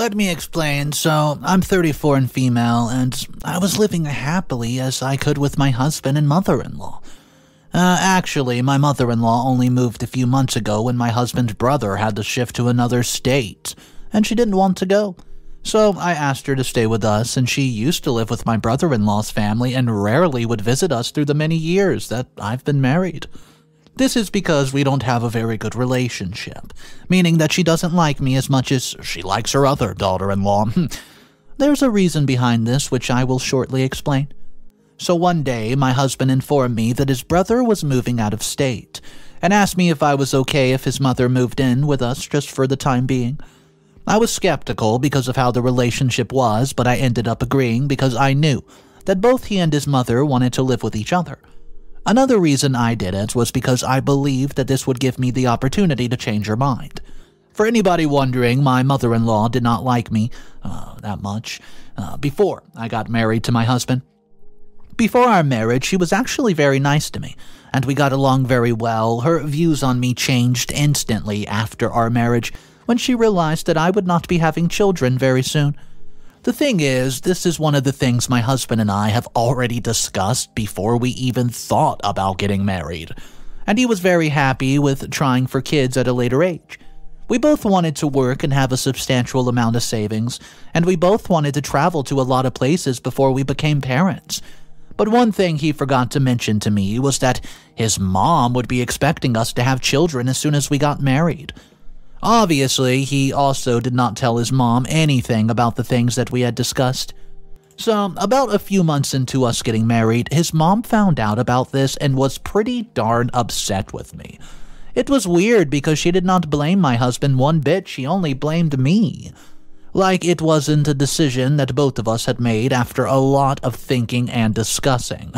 let me explain. So, I'm 34 and female, and I was living happily as I could with my husband and mother-in-law. Actually, my mother-in-law only moved a few months ago when my husband's brother had to shift to another state, and she didn't want to go. So I asked her to stay with us, and she used to live with my brother-in-law's family and rarely would visit us through the many years that I've been married. This is because we don't have a very good relationship, meaning that she doesn't like me as much as she likes her other daughter-in-law. There's a reason behind this, which I will shortly explain. So one day, my husband informed me that his brother was moving out of state, and asked me if I was okay if his mother moved in with us just for the time being. I was skeptical because of how the relationship was, but I ended up agreeing because I knew that both he and his mother wanted to live with each other. Another reason I did it was because I believed that this would give me the opportunity to change her mind. For anybody wondering, my mother-in-law did not like me that much before I got married to my husband. Before our marriage, she was actually very nice to me, and we got along very well. Her views on me changed instantly after our marriage, when she realized that I would not be having children very soon. The thing is, this is one of the things my husband and I have already discussed before we even thought about getting married, and he was very happy with trying for kids at a later age. We both wanted to work and have a substantial amount of savings, and we both wanted to travel to a lot of places before we became parents. But one thing he forgot to mention to me was that his mom would be expecting us to have children as soon as we got married. Obviously, he also did not tell his mom anything about the things that we had discussed. So, about a few months into us getting married, his mom found out about this and was pretty darn upset with me. It was weird because she did not blame my husband one bit, she only blamed me. Like it wasn't a decision that both of us had made after a lot of thinking and discussing.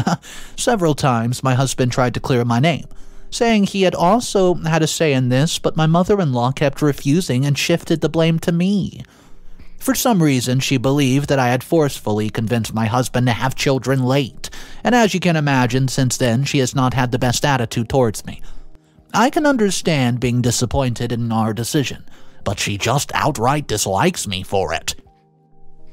Several times my husband tried to clear my name, saying he had also had a say in this, but my mother-in-law kept refusing and shifted the blame to me. For some reason, she believed that I had forcefully convinced my husband to have children late, and as you can imagine, since then she has not had the best attitude towards me. I can understand being disappointed in our decision, but she just outright dislikes me for it.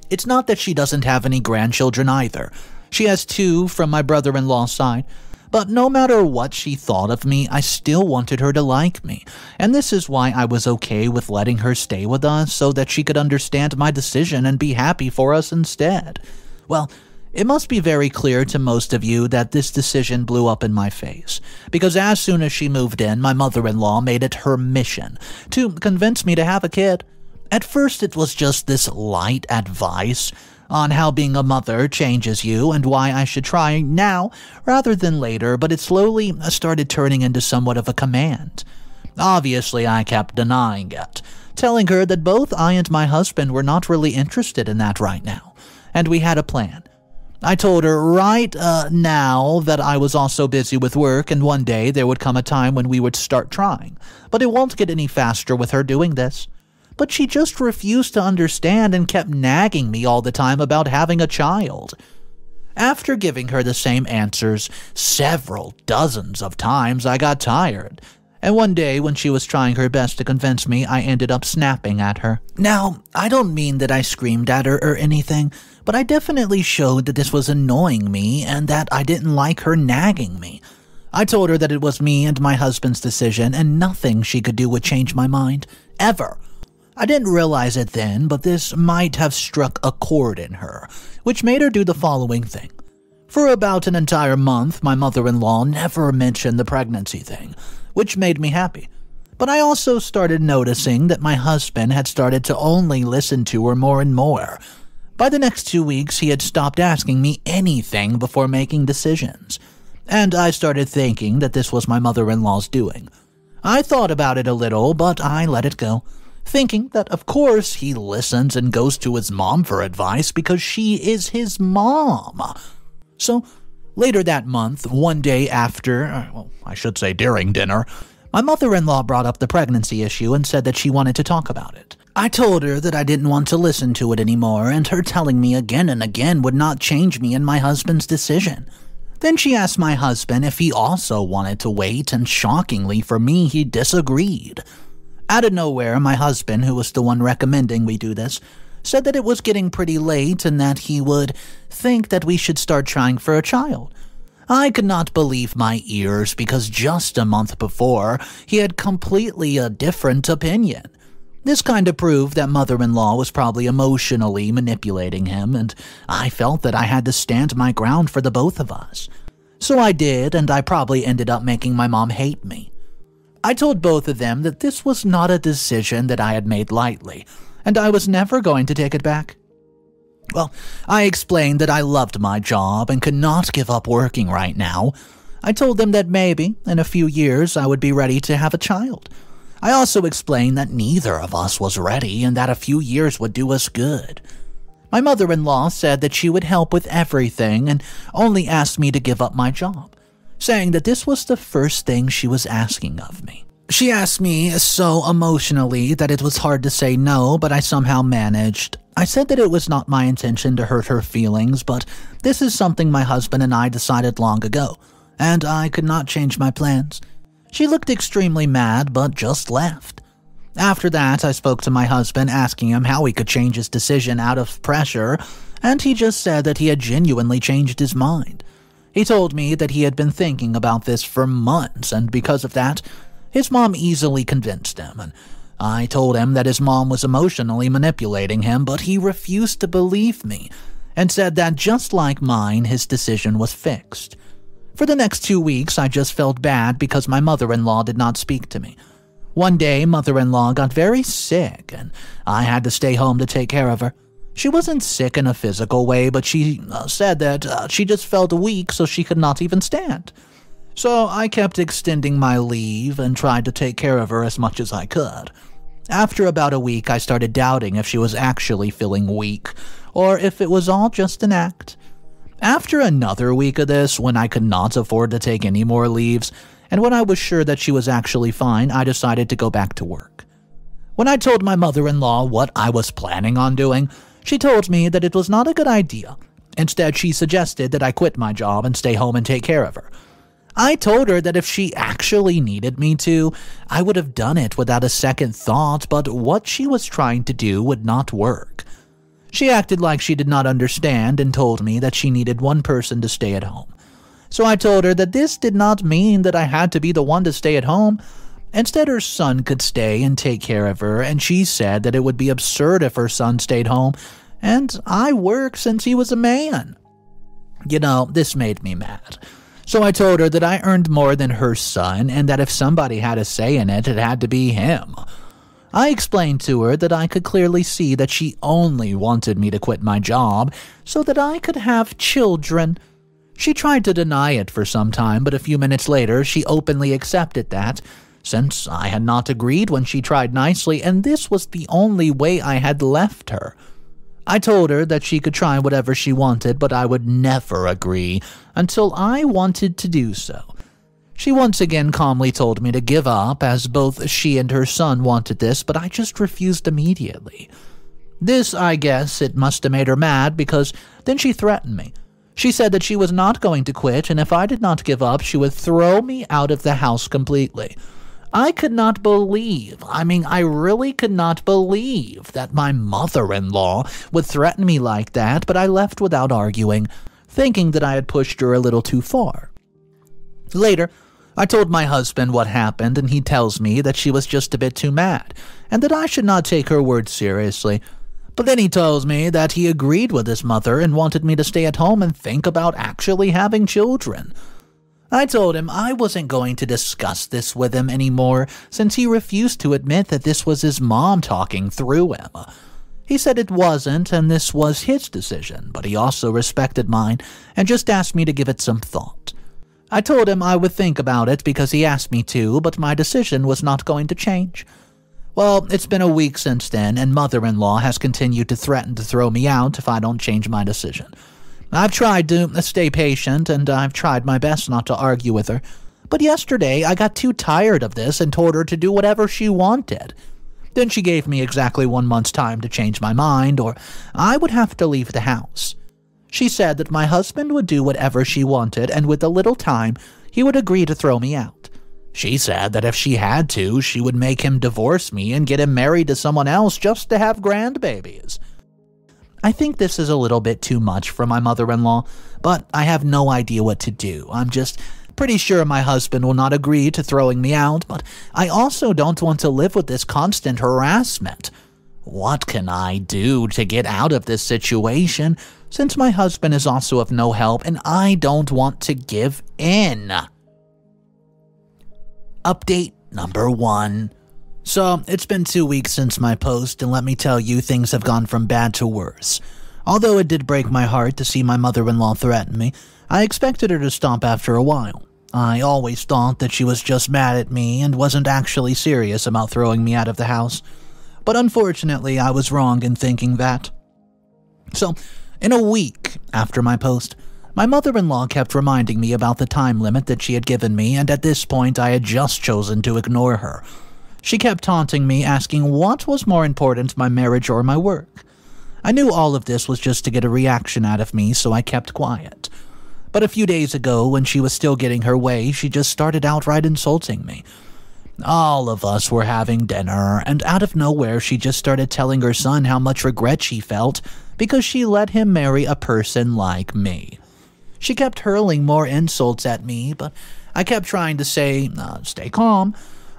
It's not that she doesn't have any grandchildren either. She has 2 from my brother-in-law's side. But no matter what she thought of me, I still wanted her to like me, and this is why I was okay with letting her stay with us so that she could understand my decision and be happy for us instead. Well, it must be very clear to most of you that this decision blew up in my face, because as soon as she moved in, my mother-in-law made it her mission to convince me to have a kid. At first, it was just this light advice on how being a mother changes you and why I should try now rather than later, but it slowly started turning into somewhat of a command. Obviously, I kept denying it, telling her that both I and my husband were not really interested in that right now, and we had a plan. I told her right now that I was also busy with work, and one day there would come a time when we would start trying, but it won't get any faster with her doing this. But she just refused to understand and kept nagging me all the time about having a child. After giving her the same answers several dozens of times, I got tired, and one day when she was trying her best to convince me, I ended up snapping at her. Now, I don't mean that I screamed at her or anything, but I definitely showed that this was annoying me and that I didn't like her nagging me. I told her that it was me and my husband's decision, and nothing she could do would change my mind, ever. I didn't realize it then, but this might have struck a chord in her, which made her do the following thing. For about an entire month, my mother-in-law never mentioned the pregnancy thing, which made me happy. But I also started noticing that my husband had started to only listen to her more and more. By the next 2 weeks, he had stopped asking me anything before making decisions, and I started thinking that this was my mother-in-law's doing. I thought about it a little, but I let it go, thinking that of course he listens and goes to his mom for advice because she is his mom. So, later that month, one day after, I should say during dinner, my mother-in-law brought up the pregnancy issue and said that she wanted to talk about it. I told her that I didn't want to listen to it anymore, and her telling me again and again would not change me and my husband's decision. Then she asked my husband if he also wanted to wait, and shockingly for me, he disagreed. Out of nowhere, my husband, who was the one recommending we do this, said that it was getting pretty late and that he would think that we should start trying for a child. I could not believe my ears because just a month before, he had completely a different opinion. This kind of proved that mother-in-law was probably emotionally manipulating him, and I felt that I had to stand my ground for the both of us. So I did, and I probably ended up making my mom hate me. I told both of them that this was not a decision that I had made lightly, and I was never going to take it back. Well, I explained that I loved my job and could not give up working right now. I told them that maybe, in a few years, I would be ready to have a child. I also explained that neither of us was ready and that a few years would do us good. My mother-in-law said that she would help with everything and only asked me to give up my job, saying that this was the first thing she was asking of me. She asked me so emotionally that it was hard to say no, but I somehow managed. I said that it was not my intention to hurt her feelings, but this is something my husband and I decided long ago, and I could not change my plans. She looked extremely mad, but just left. After that, I spoke to my husband, asking him how he could change his decision out of pressure, and he just said that he had genuinely changed his mind. He told me that he had been thinking about this for months, and because of that, his mom easily convinced him, and I told him that his mom was emotionally manipulating him, but he refused to believe me, and said that just like mine, his decision was fixed. For the next 2 weeks, I just felt bad because my mother-in-law did not speak to me. One day, mother-in-law got very sick, and I had to stay home to take care of her. She wasn't sick in a physical way, but she said that she just felt weak, so she could not even stand. So I kept extending my leave and tried to take care of her as much as I could. After about a week, I started doubting if she was actually feeling weak, or if it was all just an act. After another week of this, when I could not afford to take any more leaves, and when I was sure that she was actually fine, I decided to go back to work. When I told my mother-in-law what I was planning on doing, she told me that it was not a good idea. Instead, she suggested that I quit my job and stay home and take care of her. I told her that if she actually needed me to, I would have done it without a second thought, but what she was trying to do would not work. She acted like she did not understand and told me that she needed one person to stay at home. So I told her that this did not mean that I had to be the one to stay at home. Instead, her son could stay and take care of her, and she said that it would be absurd if her son stayed home, and I work since he was a man. You know, this made me mad. So I told her that I earned more than her son, and that if somebody had a say in it, it had to be him. I explained to her that I could clearly see that she only wanted me to quit my job so that I could have children. She tried to deny it for some time, but a few minutes later, she openly accepted that, since I had not agreed when she tried nicely, and this was the only way I had left her. I told her that she could try whatever she wanted, but I would never agree until I wanted to do so. She once again calmly told me to give up, as both she and her son wanted this, but I just refused immediately. This, I guess, it must have made her mad, because then she threatened me. She said that she was not going to quit, and if I did not give up, she would throw me out of the house completely. I could not believe, I really could not believe that my mother-in-law would threaten me like that, but I left without arguing, thinking that I had pushed her a little too far. Later, I told my husband what happened, and he tells me that she was just a bit too mad, and that I should not take her words seriously. But then he tells me that he agreed with his mother and wanted me to stay at home and think about actually having children. I told him I wasn't going to discuss this with him anymore, since he refused to admit that this was his mom talking through him. He said it wasn't, and this was his decision, but he also respected mine and just asked me to give it some thought. I told him I would think about it because he asked me to, but my decision was not going to change. Well, it's been a week since then, and mother-in-law has continued to threaten to throw me out if I don't change my decision. I've tried to stay patient, and I've tried my best not to argue with her, but yesterday I got too tired of this and told her to do whatever she wanted. Then she gave me exactly 1 month's time to change my mind, or I would have to leave the house. She said that my husband would do whatever she wanted, and with a little time, he would agree to throw me out. She said that if she had to, she would make him divorce me and get him married to someone else just to have grandbabies. I think this is a little bit too much for my mother-in-law, but I have no idea what to do. I'm just pretty sure my husband will not agree to throwing me out, but I also don't want to live with this constant harassment. What can I do to get out of this situation, since my husband is also of no help and I don't want to give in? Update number 1. So, it's been 2 weeks since my post, and let me tell you, things have gone from bad to worse. Although it did break my heart to see my mother-in-law threaten me, I expected her to stop after a while. I always thought that she was just mad at me and wasn't actually serious about throwing me out of the house. But unfortunately, I was wrong in thinking that. So, in a week after my post, my mother-in-law kept reminding me about the time limit that she had given me, and at this point I had just chosen to ignore her. She kept taunting me, asking what was more important, my marriage or my work. I knew all of this was just to get a reaction out of me, so I kept quiet. But a few days ago, when she was still getting her way, she just started outright insulting me. All of us were having dinner, and out of nowhere she just started telling her son how much regret she felt because she let him marry a person like me. She kept hurling more insults at me, but I kept trying to say, stay calm.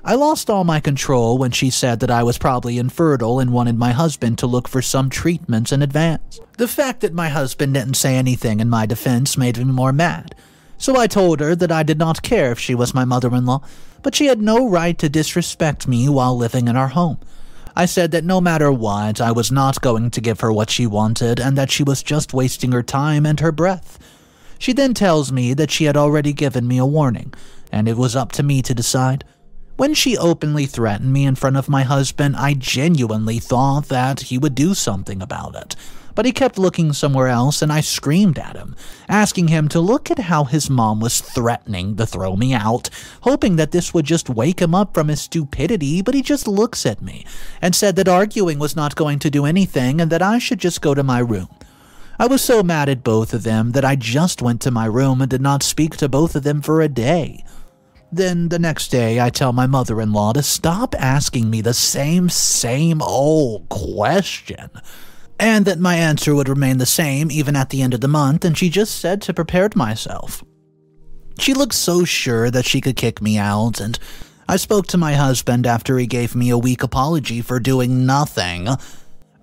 I lost all my control when she said that I was probably infertile and wanted my husband to look for some treatments in advance. The fact that my husband didn't say anything in my defense made me more mad. So I told her that I did not care if she was my mother-in-law, but she had no right to disrespect me while living in our home. I said that no matter what, I was not going to give her what she wanted and that she was just wasting her time and her breath. She then tells me that she had already given me a warning, and it was up to me to decide. When she openly threatened me in front of my husband, I genuinely thought that he would do something about it. But he kept looking somewhere else, and I screamed at him, asking him to look at how his mom was threatening to throw me out, hoping that this would just wake him up from his stupidity, but he just looks at me and said that arguing was not going to do anything and that I should just go to my room. I was so mad at both of them that I just went to my room and did not speak to both of them for a day. Then the next day, I tell my mother-in-law to stop asking me the same old question, and that my answer would remain the same even at the end of the month, and she just said to prepare myself. She looked so sure that she could kick me out, and I spoke to my husband after he gave me a weak apology for doing nothing.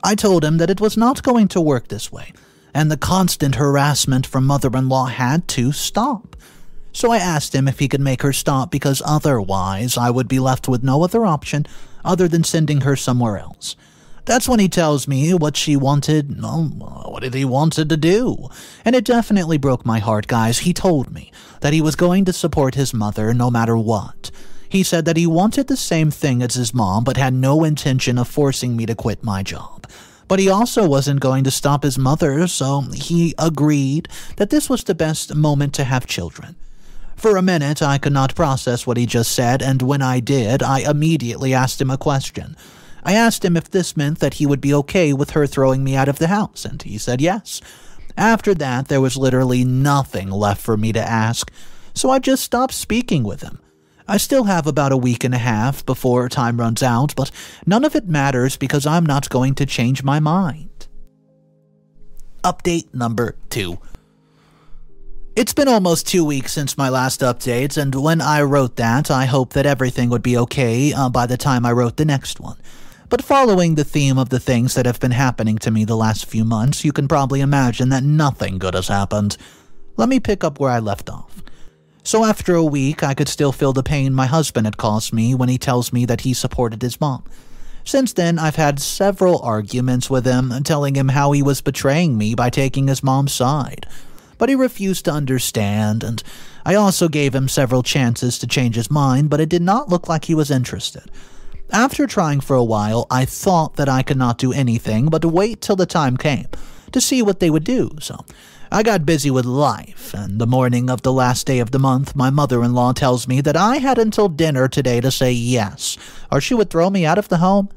I told him that it was not going to work this way, and the constant harassment from mother-in-law had to stop. So I asked him if he could make her stop because otherwise I would be left with no other option other than sending her somewhere else. That's when he tells me what she wanted, what he wanted to do. And it definitely broke my heart, guys. He told me that he was going to support his mother no matter what. He said that he wanted the same thing as his mom but had no intention of forcing me to quit my job. But he also wasn't going to stop his mother, so he agreed that this was the best moment to have children. For a minute, I could not process what he just said, and when I did, I immediately asked him a question. I asked him if this meant that he would be okay with her throwing me out of the house, and he said yes. After that, there was literally nothing left for me to ask, so I just stopped speaking with him. I still have about a week and a half before time runs out, but none of it matters because I'm not going to change my mind. Update number 2. It's been almost 2 weeks since my last update, and when I wrote that, I hoped that everything would be okay by the time I wrote the next one. But following the theme of the things that have been happening to me the last few months, you can probably imagine that nothing good has happened. Let me pick up where I left off. So after a week, I could still feel the pain my husband had caused me when he tells me that he supported his mom. Since then, I've had several arguments with him, telling him how he was betraying me by taking his mom's side. But he refused to understand, and I also gave him several chances to change his mind, but it did not look like he was interested. After trying for a while, I thought that I could not do anything but wait till the time came to see what they would do, so I got busy with life, and the morning of the last day of the month, my mother-in-law tells me that I had until dinner today to say yes, or she would throw me out of the home.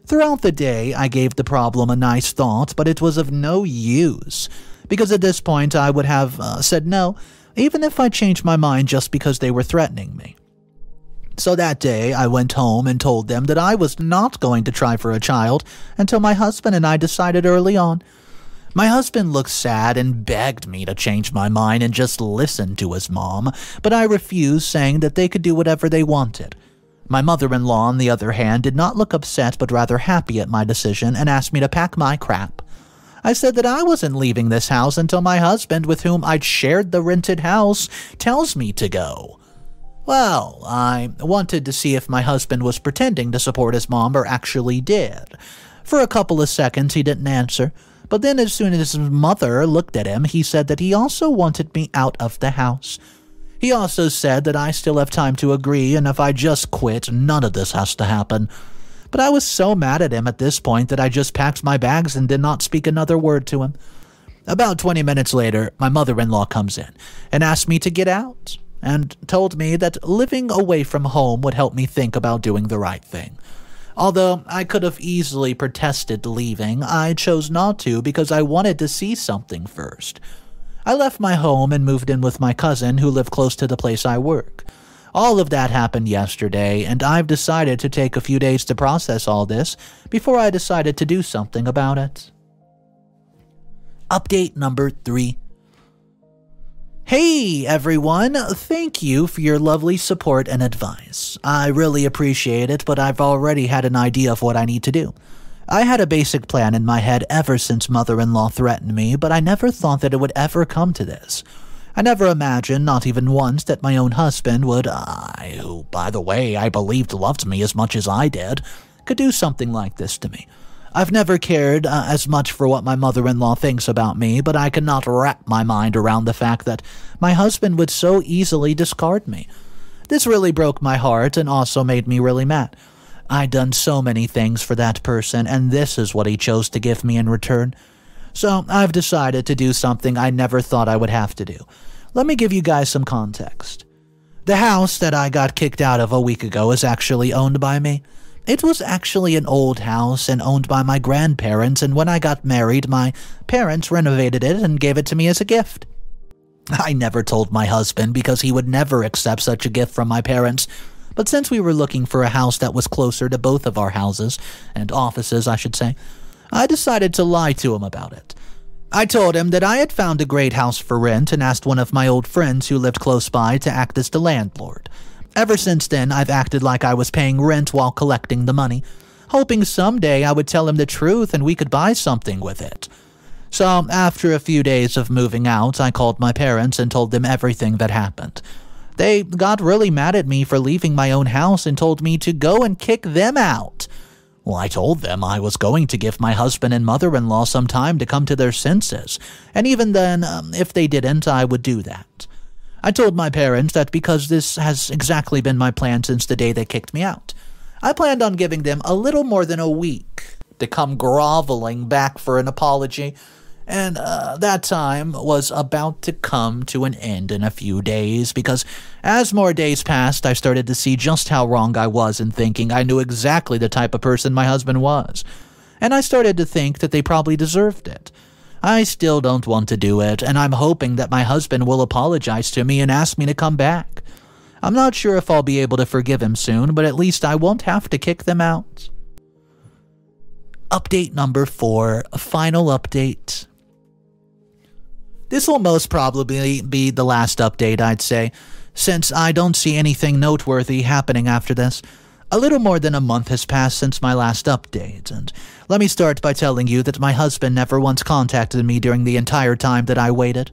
Throughout the day, I gave the problem a nice thought, but it was of no use, because at this point I would have said no, even if I changed my mind just because they were threatening me. So that day, I went home and told them that I was not going to try for a child until my husband and I decided early on. My husband looked sad and begged me to change my mind and just listen to his mom, but I refused, saying that they could do whatever they wanted. My mother-in-law, on the other hand, did not look upset but rather happy at my decision and asked me to pack my crap. I said that I wasn't leaving this house until my husband, with whom I'd shared the rented house, tells me to go. Well, I wanted to see if my husband was pretending to support his mom or actually did. For a couple of seconds, he didn't answer. But then as soon as his mother looked at him, he said that he also wanted me out of the house. He also said that I still have time to agree, and if I just quit, none of this has to happen. But I was so mad at him at this point that I just packed my bags and did not speak another word to him. About 20 minutes later, my mother-in-law comes in and asked me to get out, and told me that living away from home would help me think about doing the right thing. Although I could have easily protested leaving, I chose not to because I wanted to see something first. I left my home and moved in with my cousin who lived close to the place I work. All of that happened yesterday, and I've decided to take a few days to process all this before I decided to do something about it. Update number 3. Hey everyone, thank you for your lovely support and advice. I really appreciate it, but I've already had an idea of what I need to do. I had a basic plan in my head ever since mother-in-law threatened me, but I never thought that it would ever come to this. I never imagined, not even once, that my own husband would, who, by the way, I believed loved me as much as I did, could do something like this to me. I've never cared as much for what my mother-in-law thinks about me, but I cannot wrap my mind around the fact that my husband would so easily discard me. This really broke my heart and also made me really mad. I'd done so many things for that person, and this is what he chose to give me in return. So I've decided to do something I never thought I would have to do. Let me give you guys some context. The house that I got kicked out of a week ago is actually owned by me. It was actually an old house and owned by my grandparents, and when I got married, my parents renovated it and gave it to me as a gift. I never told my husband because he would never accept such a gift from my parents, but since we were looking for a house that was closer to both of our houses, and offices I should say, I decided to lie to him about it. I told him that I had found a great house for rent and asked one of my old friends who lived close by to act as the landlord. Ever since then, I've acted like I was paying rent while collecting the money, hoping someday I would tell him the truth and we could buy something with it. So, after a few days of moving out, I called my parents and told them everything that happened. They got really mad at me for leaving my own house and told me to go and kick them out. Well, I told them I was going to give my husband and mother-in-law some time to come to their senses, and even then, if they didn't, I would do that. I told my parents that because this has exactly been my plan since the day they kicked me out, I planned on giving them a little more than a week to come groveling back for an apology, and that time was about to come to an end in a few days because as more days passed, I started to see just how wrong I was in thinking I knew exactly the type of person my husband was, and I started to think that they probably deserved it. I still don't want to do it, and I'm hoping that my husband will apologize to me and ask me to come back. I'm not sure if I'll be able to forgive him soon, but at least I won't have to kick them out. Update number 4, final update. This will most probably be the last update, I'd say, since I don't see anything noteworthy happening after this. A little more than a month has passed since my last update, and let me start by telling you that my husband never once contacted me during the entire time that I waited.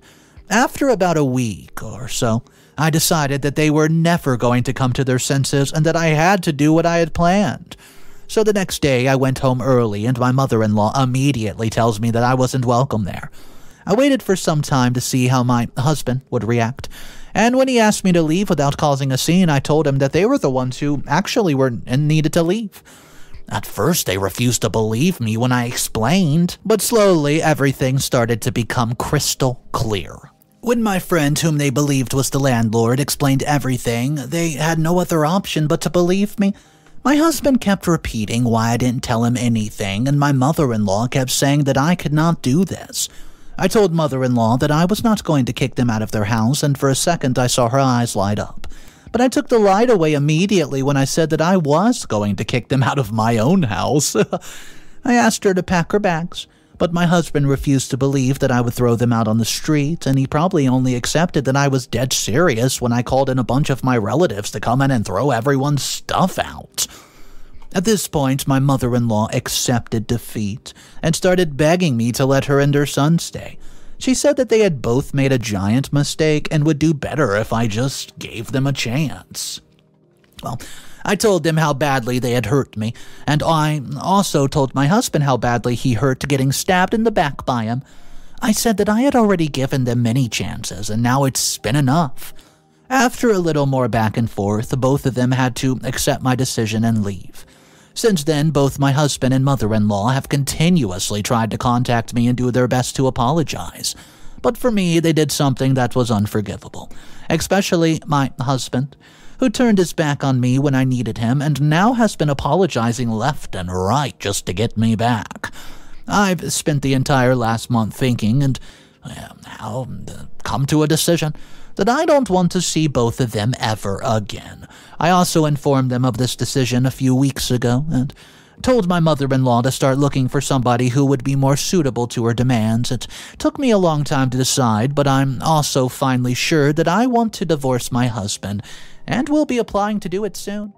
After about a week or so, I decided that they were never going to come to their senses and that I had to do what I had planned. So the next day, I went home early, and my mother-in-law immediately tells me that I wasn't welcome there. I waited for some time to see how my husband would react, and when he asked me to leave without causing a scene, I told him that they were the ones who actually were and needed to leave. At first, they refused to believe me when I explained, but slowly everything started to become crystal clear. When my friend, whom they believed was the landlord, explained everything, they had no other option but to believe me. My husband kept repeating why I didn't tell him anything, and my mother-in-law kept saying that I could not do this. I told mother-in-law that I was not going to kick them out of their house, and for a second I saw her eyes light up. But I took the light away immediately when I said that I was going to kick them out of my own house. I asked her to pack her bags, But my husband refused to believe that I would throw them out on the street, and he probably only accepted that I was dead serious when I called in a bunch of my relatives to come in and throw everyone's stuff out. At this point, my mother-in-law accepted defeat and started begging me to let her and her son stay. She said that they had both made a giant mistake and would do better if I just gave them a chance. Well, I told them how badly they had hurt me, and I also told my husband how badly he hurt getting stabbed in the back by him. I said that I had already given them many chances, and now it's been enough. After a little more back and forth, both of them had to accept my decision and leave. Since then, both my husband and mother-in-law have continuously tried to contact me and do their best to apologize. But for me, they did something that was unforgivable, especially my husband, who turned his back on me when I needed him and now has been apologizing left and right just to get me back. I've spent the entire last month thinking and now come to a decision that I don't want to see both of them ever again. I also informed them of this decision a few weeks ago and told my mother-in-law to start looking for somebody who would be more suitable to her demands. It took me a long time to decide, but I'm also finally sure that I want to divorce my husband and will be applying to do it soon.